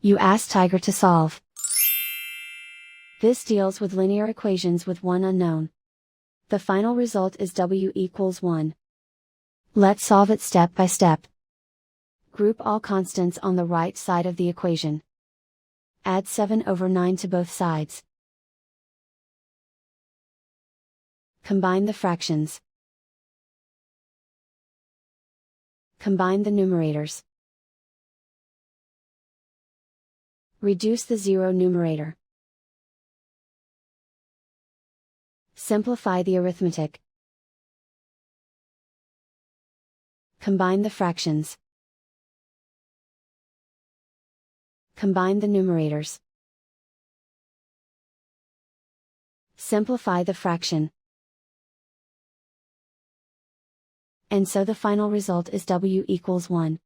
You ask Tiger to solve. This deals with linear equations with one unknown. The final result is w equals 1. Let's solve it step by step. Group all constants on the right side of the equation. Add 7/9 to both sides. Combine the fractions. Combine the numerators. Reduce the zero numerator. Simplify the arithmetic. Combine the fractions. Combine the numerators. Simplify the fraction. And so the final result is w equals 1.